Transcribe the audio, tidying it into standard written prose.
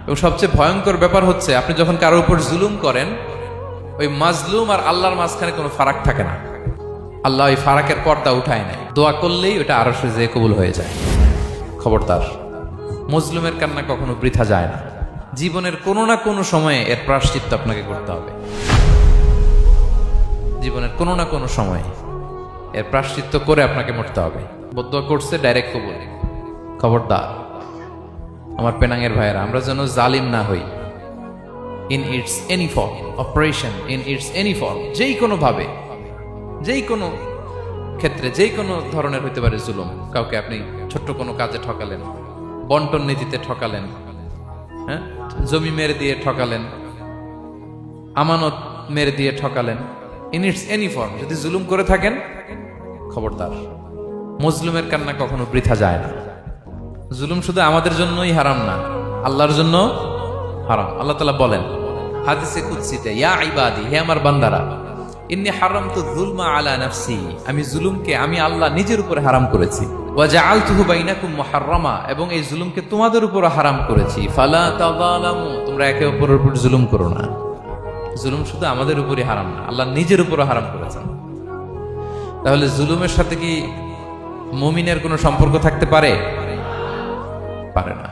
এবং সবচেয়ে ভয়ঙ্কর ব্যাপার হচ্ছে আপনি যখন কারোর উপর জুলুম করেন, ওই মাজলুম আর আল্লাহর মাঝখানে কোনো ফারাক থাকে না। আল্লাহ ওই ফারাকের পর্দা উঠায় নেয়, দোয়া করলেই ওটা আরশে যেয়ে কবুল হয়ে যায়। খবরদার, মজলুমের কান্না কখনো বৃথা যায় না। জীবনের কোনো না কোনো সময়ে এর প্রায়শ্চিত্ত আপনাকে করতে হবে। জীবনের কোনো না কোনো সময়ে এর প্রায়শ্চিত্ত করে আপনাকে মরতে হবে। বদদোয়া করছে, ডাইরেক্ট কবুল। খবরদার আমার পেনাঙ্গের ভাইয়েরা, আমরা যেন জালিম না হই। In it's any form, operation in it's any form, যেই কোনো ভাবে, যেই কোনো ক্ষেত্রে, যেই কোনো ধরনের হইতে পারে জুলুম। কাউকে আপনি ছোট্ট কোনো কাজে ঠকালেন, বন্টন নীতিতে ঠকালেন, হ্যাঁ, জমি মেরে দিয়ে ঠকালেন, আমানত মেরে দিয়ে ঠকালেন, ইন ইটস এনি ফর্ম যদি জুলুম করে থাকেন, খবরদার, মজলুমের কান্না কখনো বৃথা যায় না। জুলুম শুধু আমাদের জন্যই হারাম না, আল্লাহর জন্য হারাম। আল্লাহ তাআলা বলেন হাদিসে কুদসিতে, ইয়া ইবাদি, হে আমার বান্দারা, ইন্নী হারামতু যুলমা আলা নাফসি, আমি জুলুমকে আমি আল্লাহ নিজের উপরে হারাম করেছি। ওয়া জাআলতুহু বাইনাকুম মুহাররামা, এবং এই জুলুমকে তোমাদের উপর হারাম করেছি। ফালা তাযালামু, তোমরা একে অপরের উপর জুলুম করো না। জুলুম শুধু আমাদের উপরই হারাম না, আল্লাহ নিজের উপরও হারাম করেছেন। তাহলে জুলুমের সাথে কি মুমিনের কোনো সম্পর্ক থাকতে পারে? পারে না।